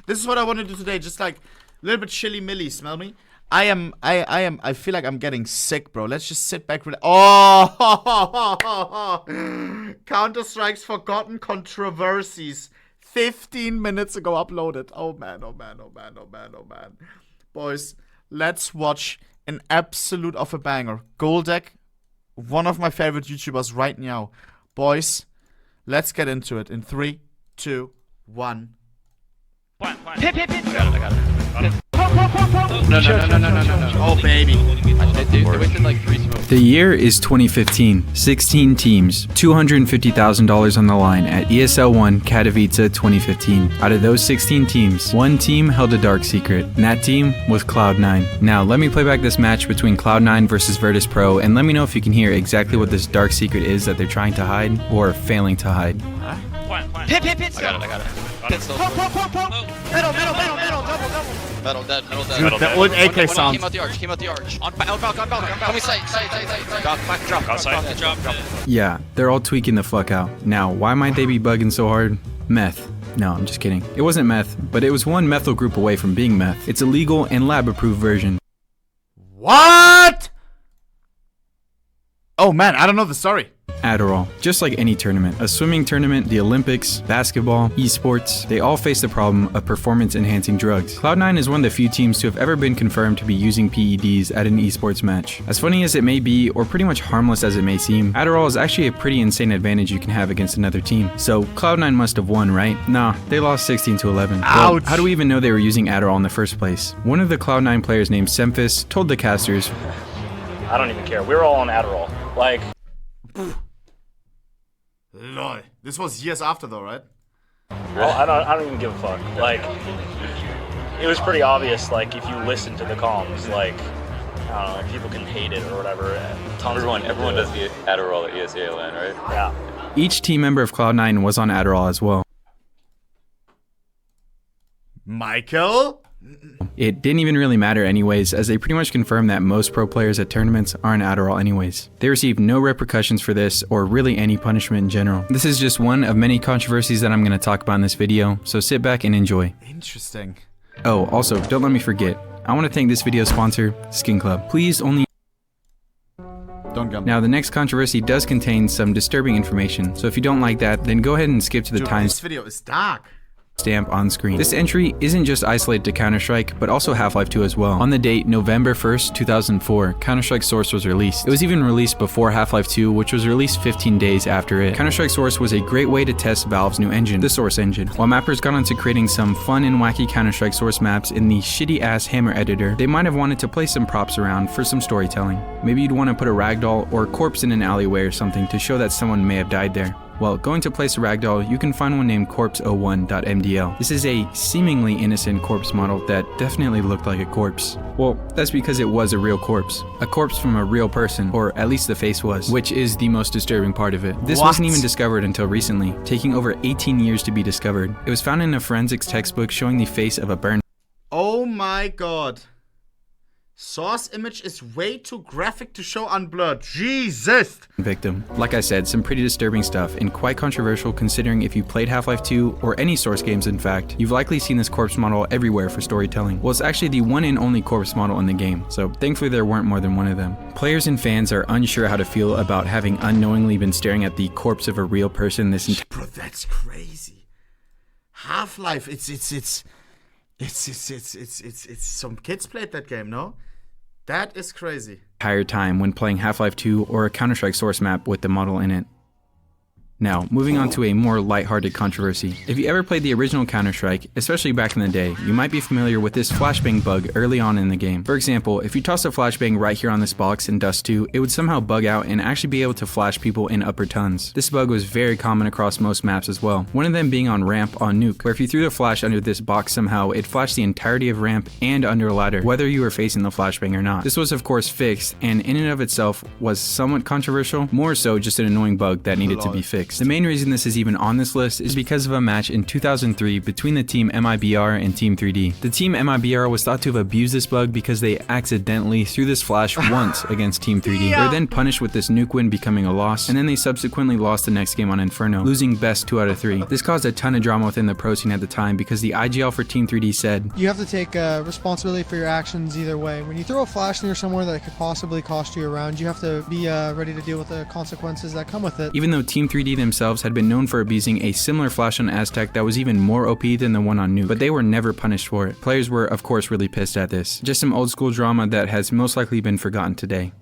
This is what I want to do today. Just like a little bit chilly milly. Smell me? I feel like I'm getting sick, bro. Let's just sit back. Oh! CounterStrike's Forgotten Controversies. 15 minutes ago uploaded. Oh man, oh man, oh man, oh man, oh man. Boys, let's watch an absolute of a banger. Goldec, one of my favorite YouTubers right now. Boys, let's get into it in 3, 2, 1. Hit. I got it. No. Oh, baby. They wasted like 3 smokes. The year is 2015. 16 teams, $250,000 on the line at ESL 1 Katowice 2015. Out of those 16 teams, 1 team held a dark secret, and that team was Cloud9. Now, let me play back this match between Cloud9 versus Virtus Pro, and let me know if you can hear exactly what this dark secret is that they're trying to hide or failing to hide. Hit. I got it. Pistol. Middle, double. Metal dead. Dude, the old AK sound. Came out the arch. On balcony. Tell me sight. Drop. Yeah, they're all tweaking the fuck out. Now, why might they be bugging so hard? Meth. No, I'm just kidding. It wasn't meth, but it was one methyl group away from being meth. It's a legal and lab-approved version. What? Oh man, I don't know the story. Aderall. Just like any tournament, a swimming tournament, the Olympics, basketball, esports, they all face the problem of performance-enhancing drugs. Cloud9 is one of the few teams to have ever been confirmed to be using PEDs at an esports match. As funny as it may be, or pretty much harmless as it may seem, Aderall is actually a pretty insane advantage you can have against another team. So Cloud9 must have won, right? Nah, they lost 16-11. Ouch! Well, how do we even know they were using Aderall in the first place? One of the Cloud9 players named Semphis told the casters, I don't even care. We were all on Aderall. Like, Lol. This was years after though, right? I don't even give a fuck. Like, it was pretty obvious, like, if you listen to the comms, like, I don't know, people can hate it or whatever. Everyone does the Aderall at ESALN, right? Yeah. each team member of Cloud9 was on Aderall as well. Michael? It didn't even really matter anyways, as they pretty much confirmed that most pro players at tournaments are on Aderall anyways. They received no repercussions for this, or really any punishment in general. This is just one of many controversies that I'm going to talk about in this video, so sit back and enjoy. Interesting. Oh, also, don't let me forget, I want to thank this video's sponsor, Skin Club. Please only... Don't gamble. Now, the next controversy does contain some disturbing information, so if you don't like that, then go ahead and skip to the time. This video is dark. Stamp on screen. This entry isn't just isolated to Counter-Strike, but also Half-Life 2 as well. On the date November 1st, 2004, CounterStrike Source was released. It was even released before Half-Life 2, which was released 15 days after it. CounterStrike Source was a great way to test Valve's new engine, the Source engine. While mappers got onto creating some fun and wacky Counter-Strike Source maps in the shitty-ass Hammer editor, they might have wanted to place some props around for some storytelling. Maybe you'd want to put a ragdoll or a corpse in an alleyway or something to show that someone may have died there. Well, going to place a ragdoll, you can find one named corpse01.mdl. This is a seemingly innocent corpse model that definitely looked like a corpse. Well, that's because it was a real corpse. A corpse from a real person, or at least the face was, which is the most disturbing part of it. This wasn't even discovered until recently, taking over 18 years to be discovered. It was found in a forensics textbook showing the face of a burned... Oh my god. Source image is way too graphic to show unblurred. Jesus! victim. Like I said, some pretty disturbing stuff and quite controversial considering if you played Half-Life 2 or any Source games in fact, you've likely seen this corpse model everywhere for storytelling. Well, it's actually the one and only corpse model in the game, so thankfully there weren't more than one of them. Players and fans are unsure how to feel about having unknowingly been staring at the corpse of a real person this entire... Bro, that's crazy. Half-Life, it's some kids played that game, no? That is crazy. Entire time when playing Half-Life 2 or a Counter-Strike Source map with the model in it. Now, moving on to a more lighthearted controversy. If you ever played the original Counter-Strike, especially back in the day, you might be familiar with this flashbang bug early on in the game. For example, if you toss a flashbang right here on this box in Dust 2, it would somehow bug out and actually be able to flash people in upper tons. This bug was very common across most maps as well, one of them being on Ramp on Nuke, where if you threw the flash under this box somehow, it flashed the entirety of Ramp and under a ladder, whether you were facing the flashbang or not. This was of course fixed, and in and of itself was somewhat controversial, more so just an annoying bug that needed to be fixed. fixed. The main reason this is even on this list is because of a match in 2003 between the team MIBR and Team 3D. The team MIBR was thought to have abused this bug because they accidentally threw this flash once against Team 3D. They were then punished with this nuke win becoming a loss, and then they subsequently lost the next game on Inferno, losing best 2 out of 3. This caused a ton of drama within the pro scene at the time because the IGL for Team 3D said, "You have to take responsibility for your actions either way. When you throw a flash near somewhere that could possibly cost you a round, you have to be ready to deal with the consequences that come with it." Even though Team 3D themselves had been known for abusing a similar flash on Aztec that was even more OP than the one on Nuke, but they were never punished for it. Players were, of course, really pissed at this. Just some old school drama that has most likely been forgotten today.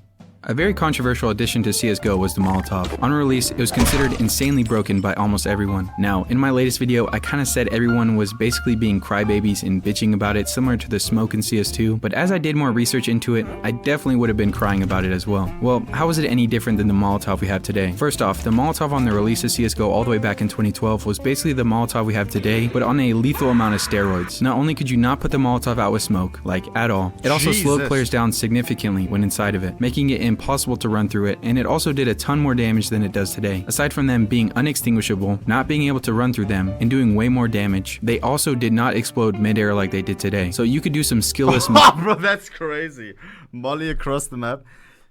A very controversial addition to CSGO was the Molotov. On release, it was considered insanely broken by almost everyone. Now, in my latest video, I kinda said everyone was basically being crybabies and bitching about it, similar to the smoke in CS2, but as I did more research into it, I definitely would have been crying about it as well. Well, how is it any different than the Molotov we have today? First off, the Molotov on the release of CSGO all the way back in 2012 was basically the Molotov we have today, but on a lethal amount of steroids. Not only could you not put the Molotov out with smoke, like at all, it also slowed players down significantly when inside of it, making it impossible to run through it, and it also did a ton more damage than it does today. Aside from them being unextinguishable, not being able to run through them, and doing way more damage, they also did not explode mid-air like they did today. So you could do some skillless bro, that's crazy. Molly across the map.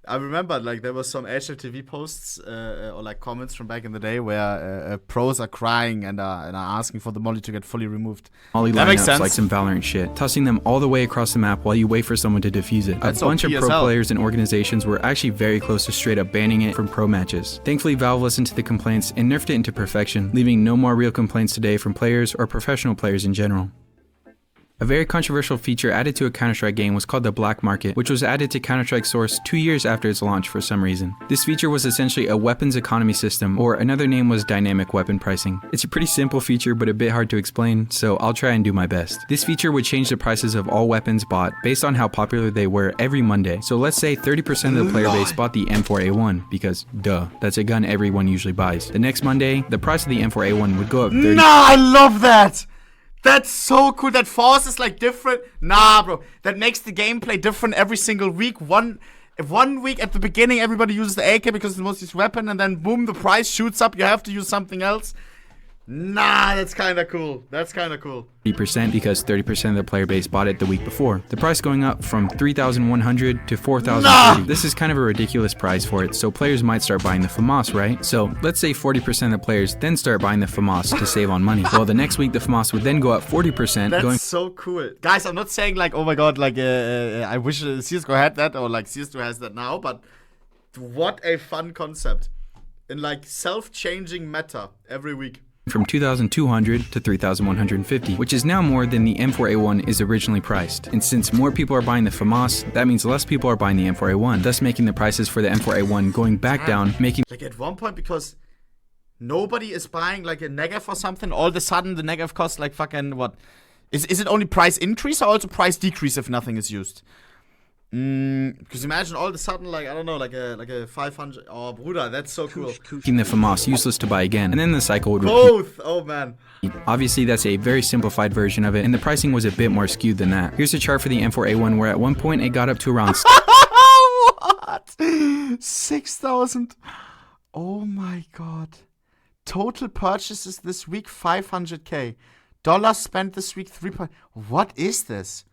I remember, like, there was some HFTV posts or like comments from back in the day where pros are crying and are asking for the molly to get fully removed. Molly that makes lineups sense. Like some Valorant shit, tossing them all the way across the map while you wait for someone to defuse it. That's a bunch of OP pro as hell. players and organizations were actually very close to straight up banning it from pro matches. Thankfully, Valve listened to the complaints and nerfed it into perfection, leaving no more real complaints today from players or professional players in general. A very controversial feature added to a CounterStrike game was called the Black Market, which was added to CounterStrike Source 2 years after its launch for some reason. This feature was essentially a weapons economy system, or another name was dynamic weapon pricing. It's a pretty simple feature but a bit hard to explain, so I'll try and do my best. This feature would change the prices of all weapons bought based on how popular they were every Monday. So let's say 30% of the player base bought the M4A1, because duh, that's a gun everyone usually buys. The next Monday, the price of the M4A1 would go up 30%. Nah, I love that! That's so cool. That forces like different. Nah, bro. That makes the gameplay different every single week. One week at the beginning, everybody uses the AK because it's the most used weapon, and then boom, the price shoots up. You have to use something else. Nah, that's kind of cool. That's kind of cool. 30% because 30% of the player base bought it the week before. The price going up from 3,100 to 4,030. This is kind of a ridiculous price for it, so players might start buying the FAMAS, right? So let's say 40% of the players then start buying the FAMAS to save on money. Well, the next week the FAMAS would then go up 40%. That's so cool. Guys, I'm not saying like, oh my god, like I wish CSGO had that, or like CS2 has that now, but what a fun concept. In like self-changing meta every week. From 2,200 to 3,150, which is now more than the M4A1 is originally priced. And since more people are buying the FAMAS, that means less people are buying the M4A1, thus making the prices for the M4A1 going back down, making like at one point, because nobody is buying like a Negev or something, all of a sudden the Negev costs like fucking what? Is it only price increase or also price decrease if nothing is used? Because imagine all of a sudden, like, I don't know, like a 500. Oh, Bruder, that's so cool. making the FAMAS useless to buy again, and then the cycle would repeat. Both! Oh, man. Obviously, that's a very simplified version of it, and the pricing was a bit more skewed than that. Here's a chart for the M4A1 where at one point it got up to around What? 6,000. Oh, my God. Total purchases this week, 500K. Dollars spent this week, 3. What is this?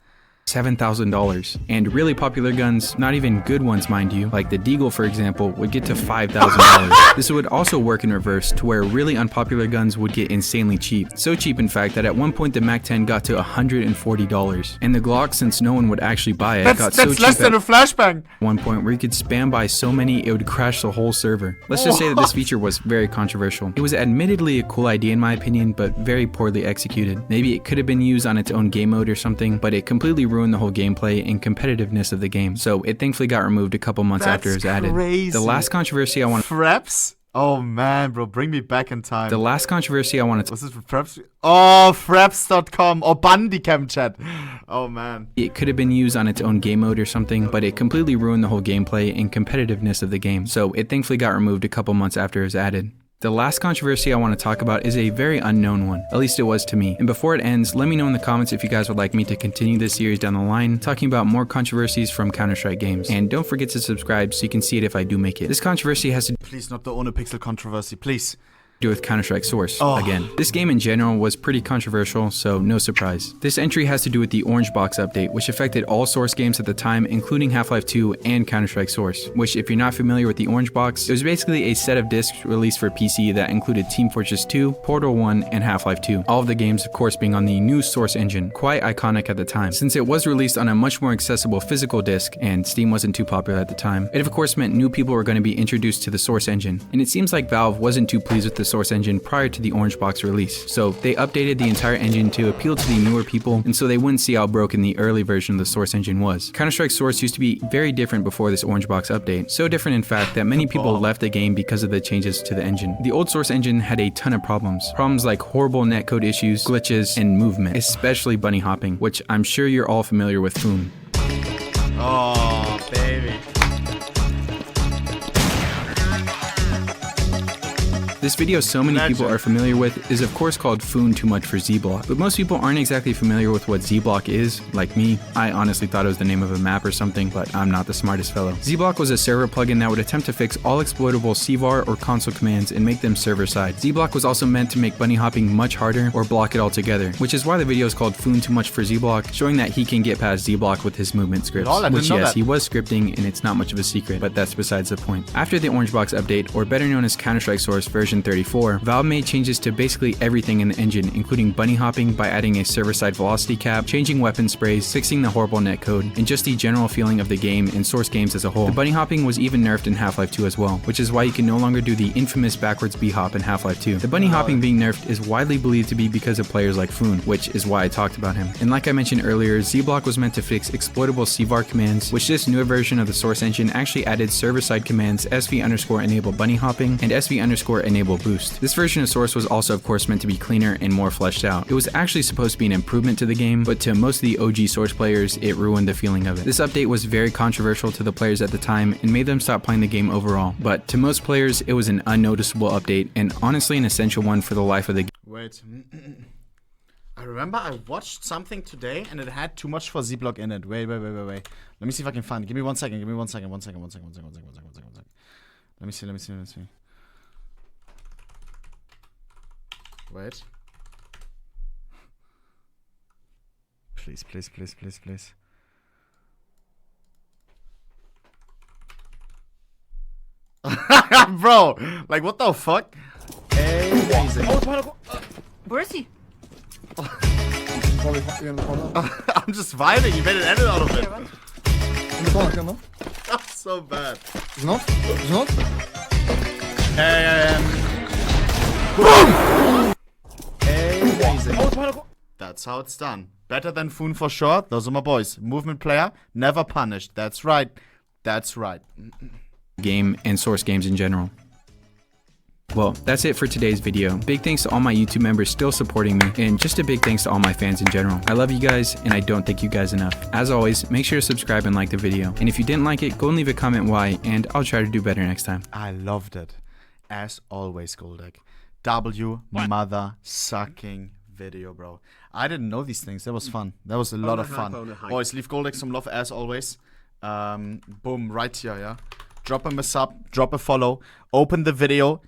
$7,000. And really popular guns, not even good ones mind you, like the Deagle for example, would get to $5,000. This would also work in reverse to where really unpopular guns would get insanely cheap. So cheap in fact that at one point the MAC-10 got to $140. And the Glock, since no one would actually buy it, got so cheap that's less than a flashbang. At one point where you could spam by so many it would crash the whole server. Let's just say that this feature was very controversial. It was admittedly a cool idea in my opinion, but very poorly executed. Maybe it could have been used on its own game mode or something, but it completely ruined the whole gameplay and competitiveness of the game. So it thankfully got removed a couple months after it was added. Crazy. The last controversy I want Fraps? Oh man, bro, bring me back in time. The last controversy I wanted to... Was this for Fraps? Oh, Fraps.com or Bandicam chat. Oh man. It could have been used on its own game mode or something, but it completely ruined the whole gameplay and competitiveness of the game. So it thankfully got removed a couple months after it was added. The last controversy I want to talk about is a very unknown one, at least it was to me. And before it ends, let me know in the comments if you guys would like me to continue this series down the line, talking about more controversies from CounterStrike games. And don't forget to subscribe so you can see it if I do make it. This controversy has to Please, not the ohnePixel controversy, please. do with CounterStrike Source again. This game in general was pretty controversial, so no surprise. This entry has to do with the Orange Box update, which affected all Source games at the time, including Half-Life 2 and CounterStrike Source, which if you're not familiar with the Orange Box, it was basically a set of discs released for PC that included Team Fortress 2, Portal 1, and Half-Life 2. All of the games, of course, being on the new Source engine, quite iconic at the time, since it was released on a much more accessible physical disc, and Steam wasn't too popular at the time. It of course meant new people were going to be introduced to the Source engine, and it seems like Valve wasn't too pleased with the Source engine prior to the Orange Box release, so they updated the entire engine to appeal to the newer people, and so they wouldn't see how broken the early version of the Source engine was. CounterStrike Source used to be very different before this Orange Box update, so different in fact that many people left the game because of the changes to the engine. The old Source engine had a ton of problems like horrible netcode issues, glitches, and movement, especially bunny hopping, which I'm sure you're all familiar with Foon. Oh, baby. This video so many people are familiar with is of course called Foon Too Much for Z-Block, but most people aren't exactly familiar with what Z-Block is, like me. I honestly thought it was the name of a map or something, but I'm not the smartest fellow. Z-Block was a server plugin that would attempt to fix all exploitable CVAR or console commands and make them server-side. Z-Block was also meant to make bunny hopping much harder or block it altogether, which is why the video is called Foon Too Much for Z-Block, showing that he can get past Z-Block with his movement scripts, which yes, he was scripting and it's not much of a secret, but that's besides the point. After the Orange Box update, or better known as CounterStrike Source version 34, Valve made changes to basically everything in the engine, including bunny hopping by adding a server-side velocity cap, changing weapon sprays, fixing the horrible netcode, and just the general feeling of the game and Source games as a whole. The bunny hopping was even nerfed in Half-Life 2 as well, which is why you can no longer do the infamous backwards B-hop in Half-Life 2. The bunny hopping being nerfed is widely believed to be because of players like Foon, which is why I talked about him. And like I mentioned earlier, Z-Block was meant to fix exploitable CVAR commands, which this newer version of the Source engine actually added server-side commands SV_enable bunny hopping and SV_enable boost. This version of Source was also of course meant to be cleaner and more fleshed out. It was actually supposed to be an improvement to the game, but to most of the OG Source players, it ruined the feeling of it. This update was very controversial to the players at the time and made them stop playing the game overall, but to most players, it was an unnoticeable update and honestly an essential one for the life of the game. Wait. I remember I watched something today and it had too much for Z-Block in it. Wait. Let me see if I can find it. Give me 1 second. One second. Let me see. Wait. Please. Bro, like what the fuck? Amazing. Where is he? I'm just vibing. You made an edit out of it. That's so bad. It's not? Boom! Amazing. That's how it's done. Better than Foon for sure. Those are my boys. Movement player, never punished. That's right. Game and Source games in general. Well, that's it for today's video. Big thanks to all my YouTube members still supporting me, and just a big thanks to all my fans in general. I love you guys, and I don't thank you guys enough. As always, make sure to subscribe and like the video. And if you didn't like it, go and leave a comment why, and I'll try to do better next time. I loved it. As always, Goldec. Mother sucking video, bro. I didn't know these things. That was fun. That was a lot of fun. Boys, leave Goldec some love as always. Boom, right here, yeah. Drop him a sub, drop a follow, open the video,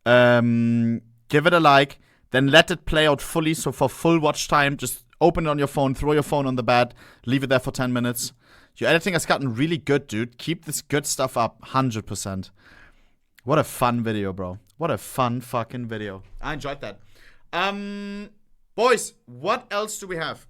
give it a like, then let it play out fully. So for full watch time, just open it on your phone, throw your phone on the bed, leave it there for 10 minutes. Your editing has gotten really good, dude. Keep this good stuff up, 100%. What a fun video, bro. What a fun fucking video. I enjoyed that. Boys, what else do we have?